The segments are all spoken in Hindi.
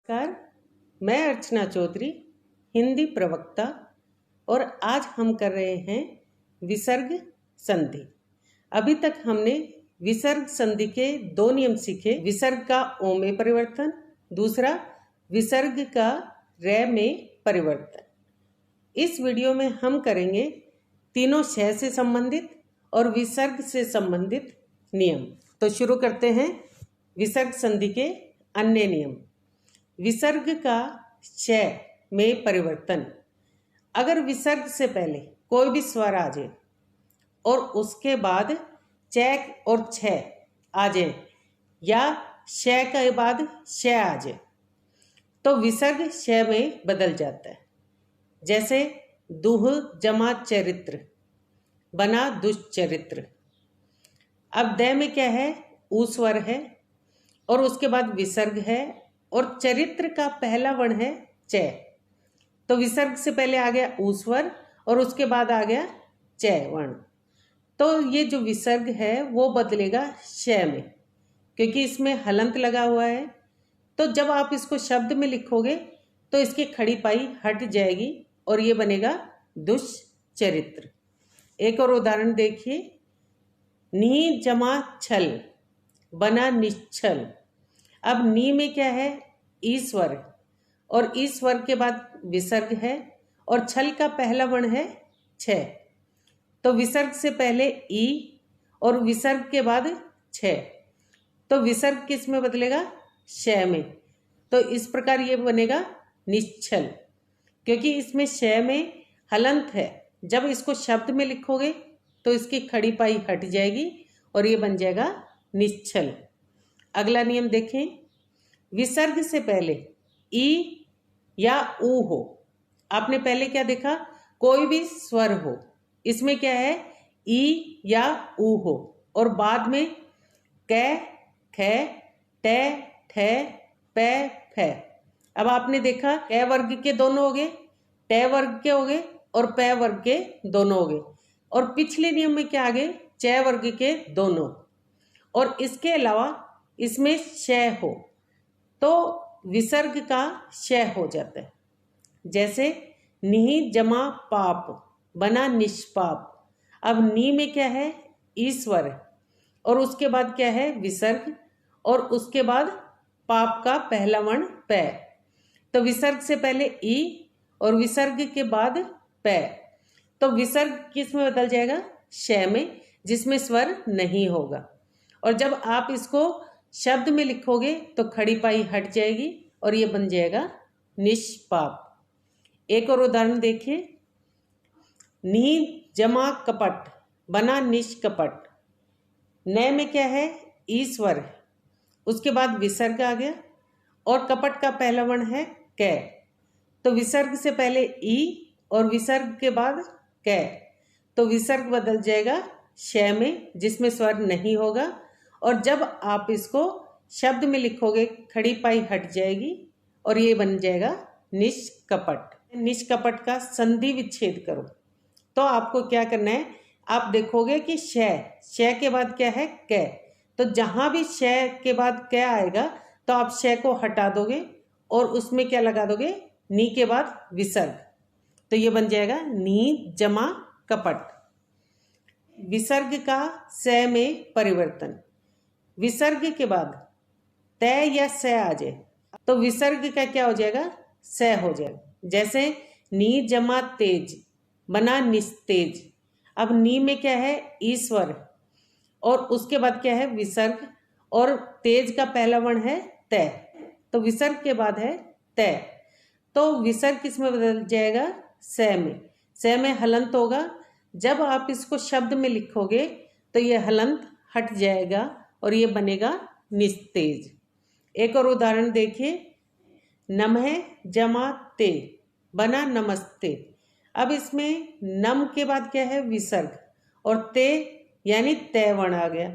नमस्कार, मैं अर्चना चौधरी, हिंदी प्रवक्ता, और आज हम कर रहे हैं विसर्ग संधि। अभी तक हमने विसर्ग संधि के दो नियम सीखे। विसर्ग का ओ में परिवर्तन, दूसरा विसर्ग का रे में परिवर्तन। इस वीडियो में हम करेंगे तीनों शय से संबंधित और विसर्ग से संबंधित नियम। तो शुरू करते हैं विसर्ग संधि के अन्य नियम। विसर्ग का शय में परिवर्तन। अगर विसर्ग से पहले कोई भी स्वर आ जाए और उसके बाद चैक और छय आ जाए या शय के बाद शय आ जाए तो विसर्ग शय में बदल जाता है। जैसे दुह जमा चरित्र बना दुष्चरित्र। अब द में क्या है? ऊ स्वर है और उसके बाद विसर्ग है और चरित्र का पहला वर्ण है च। तो विसर्ग से पहले आ गया ऊ स्वर और उसके बाद आ गया च वर्ण। तो ये जो विसर्ग है वो बदलेगा शय में, क्योंकि इसमें हलंत लगा हुआ है। तो जब आप इसको शब्द में लिखोगे तो इसकी खड़ी पाई हट जाएगी और ये बनेगा दुष्चरित्र। एक और उदाहरण देखिए। नी जमा छल बना निश्छल। अब नी में क्या है? ई स्वर और ई स्वर के बाद विसर्ग है और छल का पहला वर्ण है छ। तो विसर्ग से पहले ई और विसर्ग के बाद छ। तो विसर्ग किस में बदलेगा? शय में। तो इस प्रकार ये बनेगा निश्छल, क्योंकि इसमें शय में हलंत है। जब इसको शब्द में लिखोगे तो इसकी खड़ी पाई हट जाएगी और ये बन जाएगा निश्छल। अगला नियम देखें। विसर्ग से पहले ई या ऊ हो। आपने पहले क्या देखा? कोई भी स्वर हो, इसमें क्या है? ई या ऊ हो और बाद में क, ख, ट, ठ, प, फ। अब आपने देखा क वर्ग के दोनों हो गए, ट वर्ग के हो गए और प वर्ग के दोनों हो गए। और पिछले नियम में क्या आ गए? च वर्ग के दोनों। और इसके अलावा इसमें शय हो तो विसर्ग का शय हो जाता है। जैसे नी जमा पाप बना निष्पाप। अब नी में क्या है? ईश्वर और उसके बाद क्या है? विसर्ग और उसके बाद पाप का पहला वर्ण प। तो विसर्ग से पहले ई और विसर्ग के बाद प। तो विसर्ग किस में बदल जाएगा? शय में, जिसमें स्वर नहीं होगा। और जब आप इसको शब्द में लिखोगे तो खड़ी पाई हट जाएगी और ये बन जाएगा निष्पाप। एक और उदाहरण देखिए। नी जमा कपट बना निष्कपट। न में क्या है? ईश्वर, उसके बाद विसर्ग आ गया और कपट का पहला वर्ण है क। तो विसर्ग से पहले ई और विसर्ग के बाद क। तो विसर्ग बदल जाएगा शय में, जिसमें स्वर नहीं होगा। और जब आप इसको शब्द में लिखोगे खड़ी पाई हट जाएगी और ये बन जाएगा निष्कपट। निष्कपट का संधि विच्छेद करो। तो आपको क्या करना है? आप देखोगे कि शय के बाद क्या है? क। तो जहां भी शय के बाद क आएगा तो आप शय को हटा दोगे और उसमें क्या लगा दोगे? नी के बाद विसर्ग। तो ये बन जाएगा नी जमा कपट। विसर्ग का स में परिवर्तन। विसर्ग के बाद त या स आ जाए तो विसर्ग का क्या हो जाएगा? स हो जाएगा। जैसे नी जमा तेज बना निस्तेज। अब नी में क्या है? ईश्वर और उसके बाद क्या है? विसर्ग और तेज का पहला वर्ण है त। तो विसर्ग के बाद है त। तो विसर्ग किस में बदल जाएगा? स में। स में हलंत होगा। जब आप इसको शब्द में लिखोगे तो ये हलंत हट जाएगा और ये बनेगा निस्तेज। एक और उदाहरण देखिए। नमः जमा ते बना नमस्ते। अब इसमें नम के बाद क्या है? विसर्ग और ते यानी तय वर्ण आ गया।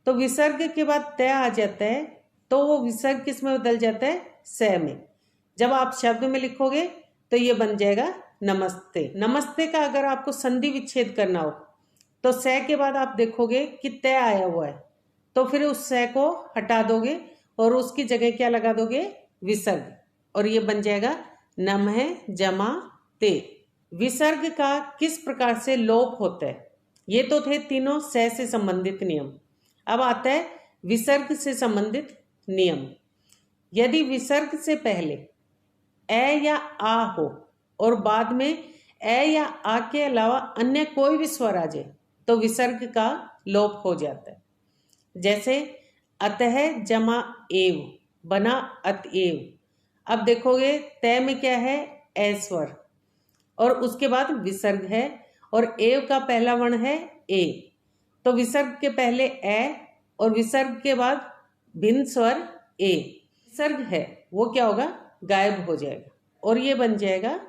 तो विसर्ग के बाद तय आ जाता है तो वो विसर्ग किस में बदल जाता है? स में। जब आप शब्द में लिखोगे तो ये बन जाएगा नमस्ते। नमस्ते का अगर आपको संधि विच्छेद करना हो तो स के बाद आप देखोगे कि तय आया हुआ है, तो फिर उस स को हटा दोगे और उसकी जगह क्या लगा दोगे? विसर्ग। और ये बन जाएगा नमः जमा ते। विसर्ग का किस प्रकार से लोप होता है? ये तो थे तीनों से संबंधित नियम। अब आता है विसर्ग से संबंधित नियम। यदि विसर्ग से पहले ए या आ हो और बाद में ए या आ के अलावा अन्य कोई भी स्वर आ जाए तो विसर्ग का लोप हो जाता है। जैसे अतः जमा एव बना अतएव। अब देखोगे तय में क्या है? ए स्वर और उसके बाद विसर्ग है और एव का पहला वर्ण है ए, तो विसर्ग के पहले ए और विसर्ग के बाद भिन्न स्वर ए। विसर्ग है वो क्या होगा? गायब हो जाएगा और ये बन जाएगा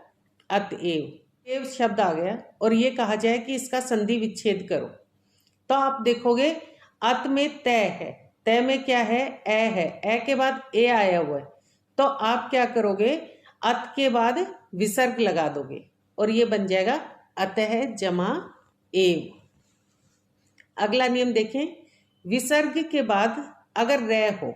अतएव। एव शब्द आ गया और ये कहा जाए कि इसका संधि विच्छेद करो, तो आप देखोगे अत में तय है, तय में क्या है? ए है, ए के बाद ए आया हुआ है, तो आप क्या करोगे? अत के बाद विसर्ग लगा दोगे और ये बन जाएगा अतः जमा एव। अगला नियम देखें, विसर्ग के बाद अगर रै हो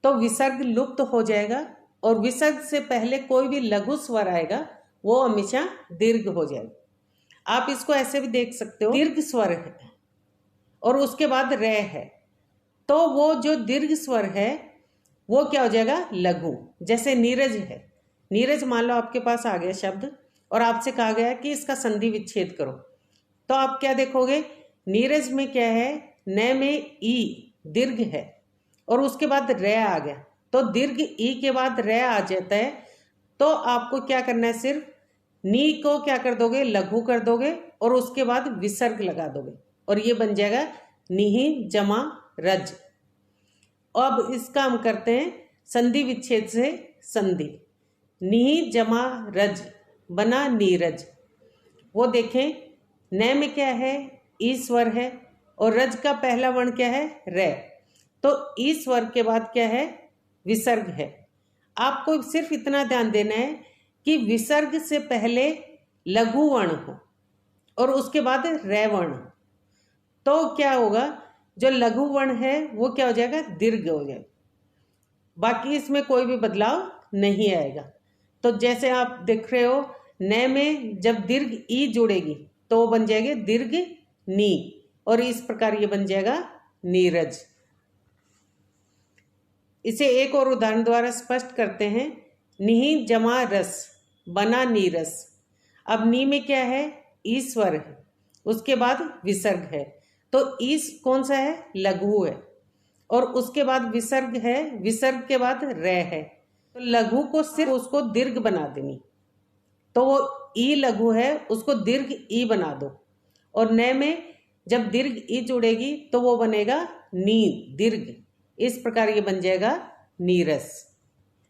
तो विसर्ग लुप्त हो जाएगा और विसर्ग से पहले कोई भी लघु स्वर आएगा वो हमेशा दीर्घ हो जाएगा। आप इसको ऐसे भी देख सकते हो, दीर्घ स्वर है और उसके बाद रै है, तो वो जो दीर्घ स्वर है वो क्या हो जाएगा? लघु। जैसे नीरज है, नीरज मान लो आपके पास आ गया शब्द और आपसे कहा गया कि इसका संधि विच्छेद करो, तो आप क्या देखोगे? नीरज में क्या है? न में ई दीर्घ है और उसके बाद रै आ गया, तो दीर्घ ई के बाद रै आ जाता है, तो आपको क्या करना है? सिर्फ नी को क्या कर दोगे? लघु कर दोगे और उसके बाद विसर्ग लगा दोगे और ये बन जाएगा निहि जमा रज। अब इसका हम करते हैं संधि विच्छेद से संधि। निहि जमा रज बना नीरज। वो देखें न में क्या है? ई स्वर है और रज का पहला वर्ण क्या है? रै, तो ई स्वर के बाद क्या है? विसर्ग है। आपको सिर्फ इतना ध्यान देना है कि विसर्ग से पहले लघु वर्ण हो और उसके बाद रै वर्ण, तो क्या होगा? जो लघु वर्ण है वो क्या हो जाएगा? दीर्घ हो जाएगा। बाकी इसमें कोई भी बदलाव नहीं आएगा। तो जैसे आप देख रहे हो न में जब दीर्घ ई जुड़ेगी तो वो बन जाएगी दीर्घ नी और इस प्रकार ये बन जाएगा नीरज। इसे एक और उदाहरण द्वारा स्पष्ट करते हैं। निहि जमा रस बना नीरस। अब नी में क्या है? ई स्वर है, उसके बाद विसर्ग है, तो ई कौन सा है? लघु है और उसके बाद विसर्ग है, विसर्ग के बाद रै है, तो लघु को सिर्फ उसको दीर्घ बना देनी, तो वो ई लघु है उसको दीर्घ ई बना दो और न में जब दीर्घ ई जुड़ेगी तो वो बनेगा नी दीर्घ। इस प्रकार ये बन जाएगा नीरस।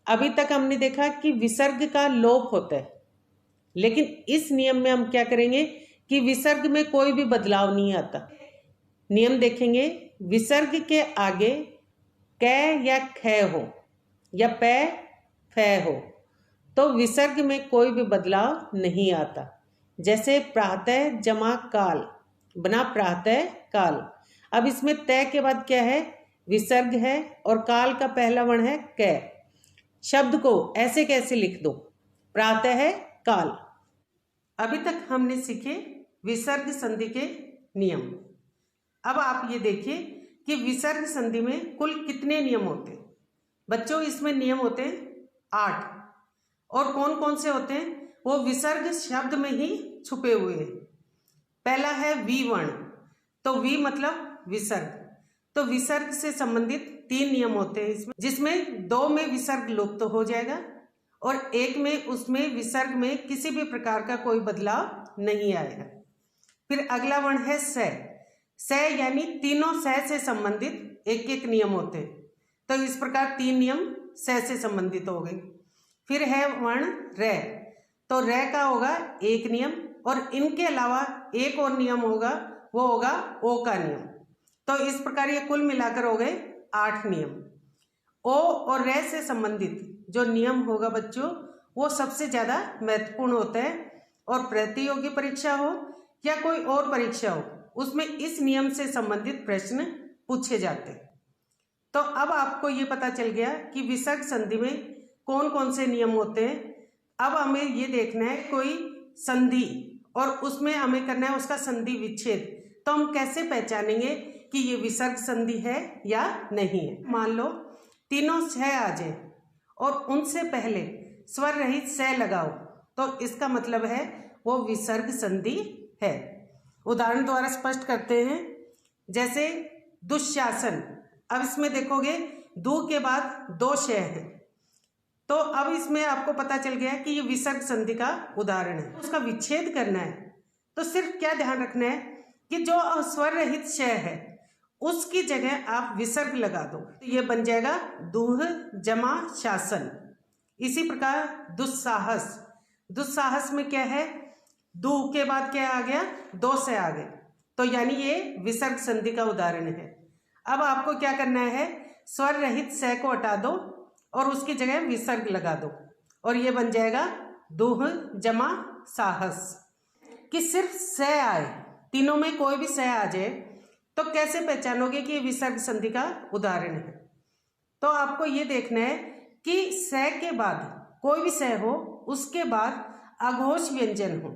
अभी तक हमने देखा कि विसर्ग का लोप होता है, लेकिन इस नियम में हम क्या करेंगे कि विसर्ग में कोई भी बदलाव नहीं आता। नियम देखेंगे, विसर्ग के आगे कै या ख हो या पै फै हो तो विसर्ग में कोई भी बदलाव नहीं आता। जैसे प्रातः जमा काल बना प्रातः काल। अब इसमें तय के बाद क्या है? विसर्ग है और काल का पहला वर्ण है कै। शब्द को ऐसे कैसे लिख दो? प्रातः काल। अभी तक हमने सीखे विसर्ग संधि के नियम। अब आप ये देखिए कि विसर्ग संधि में कुल कितने नियम होते हैं। बच्चों इसमें नियम होते हैं 8 और कौन कौन से होते हैं? वो विसर्ग शब्द में ही छुपे हुए हैं। पहला है वी वर्ण, तो वी मतलब विसर्ग, तो विसर्ग से संबंधित 3 नियम होते हैं इसमें, जिसमें 2 में विसर्ग लुप्त हो जाएगा और 1 में उसमें विसर्ग में किसी भी प्रकार का कोई बदलाव नहीं आएगा। फिर अगला वर्ण है स। स यानी तीनों स से संबंधित एक एक नियम होते हैं, तो इस प्रकार 3 नियम स से संबंधित हो गए। फिर है वर्ण रै, तो रै का होगा 1 नियम और इनके अलावा एक और नियम होगा, वो होगा ओ का नियम। तो इस प्रकार ये कुल मिलाकर हो गए 8 नियम। ओ और रै से संबंधित जो नियम होगा बच्चों वो सबसे ज़्यादा महत्वपूर्ण होता है और प्रतियोगी परीक्षा हो या कोई और परीक्षा हो उसमें इस नियम से संबंधित प्रश्न पूछे जाते हैं। तो अब आपको ये पता चल गया कि विसर्ग संधि में कौन कौन से नियम होते हैं। अब हमें ये देखना है कोई संधि और उसमें हमें करना है उसका संधि विच्छेद। तो हम कैसे पहचानेंगे कि ये विसर्ग संधि है या नहीं है। मान लो तीनों स आ जाए और उनसे पहले स्वर रहित स लगाओ तो इसका मतलब है वो विसर्ग संधि है। उदाहरण द्वारा स्पष्ट करते हैं, जैसे दुशासन। अब इसमें देखोगे दू के बाद दो श है, तो अब इसमें आपको पता चल गया कि ये विसर्ग संधि का उदाहरण है। उसका विच्छेद करना है तो सिर्फ क्या ध्यान रखना है कि जो स्वर रहित श है उसकी जगह आप विसर्ग लगा दो, तो ये बन जाएगा दूह जमा शासन। इसी प्रकार दुस्साहस। दुस्साहस में क्या है, दू के बाद क्या आ गया, दो से आ गए, तो यानी ये विसर्ग संधि का उदाहरण है। अब आपको क्या करना है, स्वर रहित स को हटा दो और उसकी जगह विसर्ग लगा दो और ये बन जाएगा दूह जमा साहस। कि सिर्फ स आए, तीनों में कोई भी स आ जाए तो कैसे पहचानोगे कि ये विसर्ग संधि का उदाहरण है। तो आपको ये देखना है कि स के बाद कोई भी स हो उसके बाद अघोष व्यंजन हो।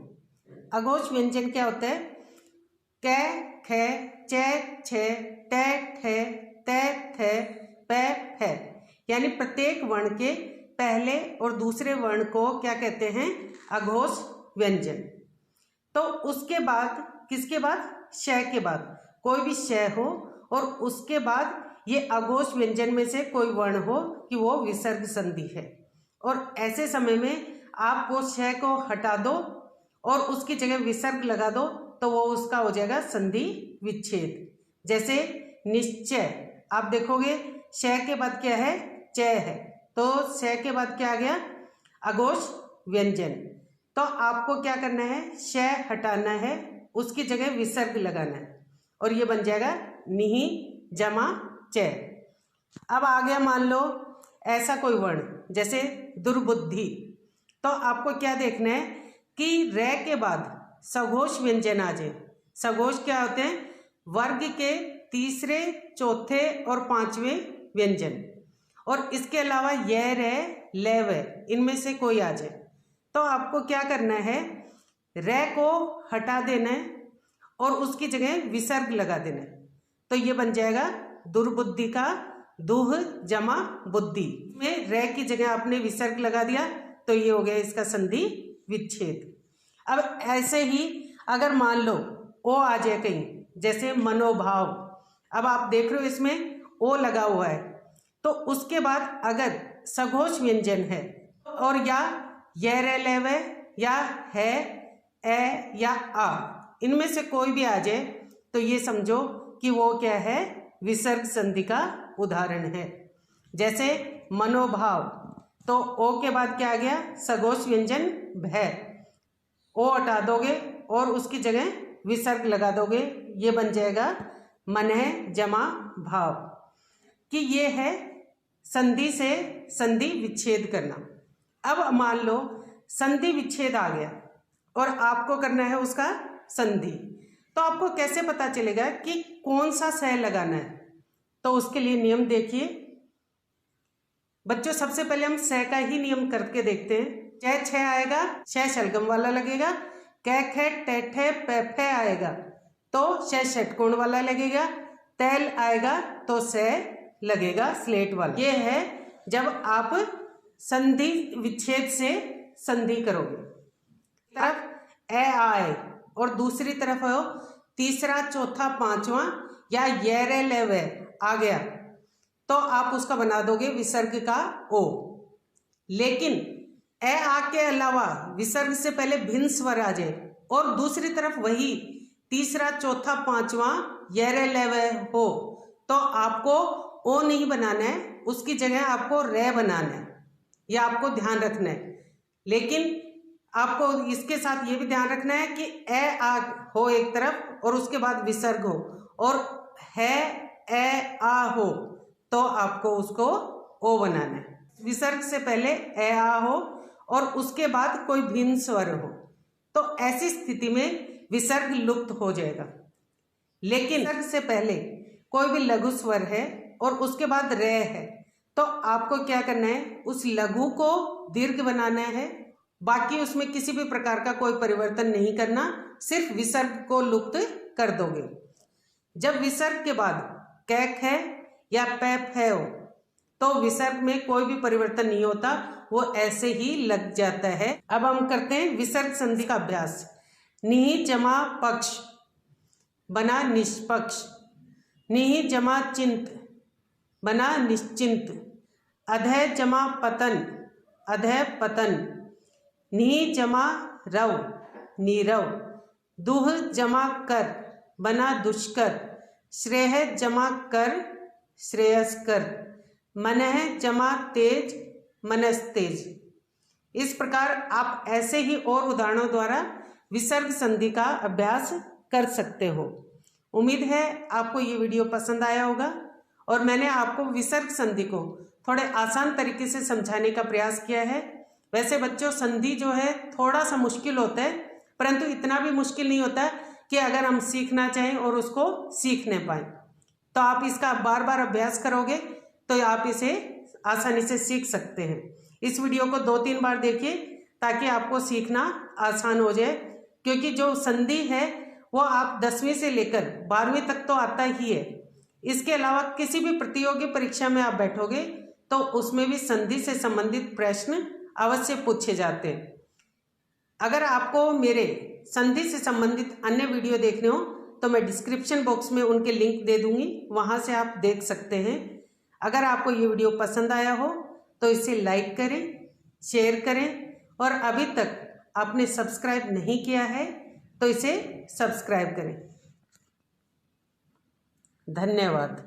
अघोष व्यंजन क्या होता है, क ख च छ ट ठ त थ प फ, यानी प्रत्येक वर्ण के पहले और दूसरे वर्ण को क्या कहते हैं, अघोष व्यंजन। तो उसके बाद किसके बाद, श के बाद कोई भी श हो और उसके बाद ये अघोष व्यंजन में से कोई वर्ण हो कि वो विसर्ग संधि है। और ऐसे समय में आप वो श को हटा दो और उसकी जगह विसर्ग लगा दो तो वो उसका हो जाएगा संधि विच्छेद। जैसे निश्चय, आप देखोगे श के बाद क्या है, च है, तो श के बाद क्या आ गया, अघोष व्यंजन। तो आपको क्या करना है, श हटाना है, उसकी जगह विसर्ग लगाना है और ये बन जाएगा निहि जमा च। अब आ गया मान लो ऐसा कोई वर्ण जैसे दुर्बुद्धि, तो आपको क्या देखना है कि र के बाद सघोष व्यंजन आ जाए। सघोष क्या होते हैं, वर्ग के तीसरे चौथे और पांचवें व्यंजन, और इसके अलावा य रे ले व इनमें से कोई आ जाए तो आपको क्या करना है, रे को हटा देना है और उसकी जगह विसर्ग लगा देना है। तो ये बन जाएगा दुर्बुद्धि का दुह जमा बुद्धि में रे की जगह आपने विसर्ग लगा दिया तो ये हो गया इसका संधि विच्छेद। अब ऐसे ही अगर मान लो ओ आ जाए कहीं, जैसे मनोभाव, अब आप देख रहे हो इसमें ओ लगा हुआ है, तो उसके बाद अगर सघोष व्यंजन है और या ये रे ले वे या है ए या आ, इनमें से कोई भी आ जाए तो ये समझो कि वो क्या है, विसर्ग संधि का उदाहरण है। जैसे मनोभाव, तो ओ के बाद क्या आ गया, सघोष व्यंजन भय, ओ हटा दोगे और उसकी जगह विसर्ग लगा दोगे, ये बन जाएगा मनः जमा भाव। कि ये है संधि से संधि विच्छेद करना। अब मान लो संधि विच्छेद आ गया और आपको करना है उसका संधि, तो आपको कैसे पता चलेगा कि कौन सा स लगाना है। तो उसके लिए नियम देखिए बच्चों, सबसे पहले हम स का ही नियम करके देखते हैं। च छ आएगा, श शलगम वाला लगेगा, क ख ट ठ प फ आएगा तो श षटकोण वाला लगेगा, तैल आएगा तो स लगेगा स्लेट वाला। ये है जब आप संधि विच्छेद से संधि करोगे। तरफ ए आए और दूसरी तरफ हो तीसरा चौथा पांचवा या ये रे ले वे आ गया तो आप उसका बना दोगे विसर्ग का ओ। लेकिन ए आ के अलावा विसर्ग से पहले भिन्न स्वर आ जाए और दूसरी तरफ वही तीसरा चौथा पांचवा ये रे ले वे हो तो आपको ओ नहीं बनाना है, उसकी जगह आपको रे बनाना है, यह आपको ध्यान रखना है। लेकिन आपको इसके साथ ये भी ध्यान रखना है कि ए आ हो एक तरफ और उसके बाद विसर्ग हो, और है ए आ हो तो आपको उसको ओ बनाना है। विसर्ग से पहले ए आ हो और उसके बाद कोई भिन्न स्वर हो तो ऐसी स्थिति में विसर्ग लुप्त हो जाएगा। लेकिन विसर्ग से पहले कोई भी लघु स्वर है और उसके बाद रे है तो आपको क्या करना है, उस लघु को दीर्घ बनाना है, बाकी उसमें किसी भी प्रकार का कोई परिवर्तन नहीं करना, सिर्फ विसर्ग को लुप्त कर दोगे। जब विसर्ग के बाद कैक है या पैप है हो, तो विसर्ग में कोई भी परिवर्तन नहीं होता, वो ऐसे ही लग जाता है। अब हम करते हैं विसर्ग संधि का अभ्यास। निहि जमा पक्ष बना निष्पक्ष, निहि जमा चिंत बना निश्चिंत, अधय जमा पतन अधय पतन, निहि जमा रव नीरव, दुह जमा कर बना दुष्कर, श्रेय जमा कर श्रेयस्कर, मनः जमा तेज मनस्तेज। इस प्रकार आप ऐसे ही और उदाहरणों द्वारा विसर्ग संधि का अभ्यास कर सकते हो। उम्मीद है आपको ये वीडियो पसंद आया होगा और मैंने आपको विसर्ग संधि को थोड़े आसान तरीके से समझाने का प्रयास किया है। वैसे बच्चों, संधि जो है थोड़ा सा मुश्किल होता है, परंतु इतना भी मुश्किल नहीं होता कि अगर हम सीखना चाहें और उसको सीख नहीं पाए, तो आप इसका बार बार अभ्यास करोगे तो आप इसे आसानी से सीख सकते हैं। इस वीडियो को 2-3 बार देखिए ताकि आपको सीखना आसान हो जाए, क्योंकि जो संधि है वो आप 10वीं से लेकर 12वीं तक तो आता ही है। इसके अलावा किसी भी प्रतियोगी परीक्षा में आप बैठोगे तो उसमें भी संधि से संबंधित प्रश्न अवश्य पूछे जाते हैं। अगर आपको मेरे संधि से संबंधित अन्य वीडियो देखने हो तो मैं डिस्क्रिप्शन बॉक्स में उनके लिंक दे दूंगी, वहां से आप देख सकते हैं। अगर आपको ये वीडियो पसंद आया हो तो इसे लाइक करें, शेयर करें और अभी तक आपने सब्सक्राइब नहीं किया है तो इसे सब्सक्राइब करें। धन्यवाद।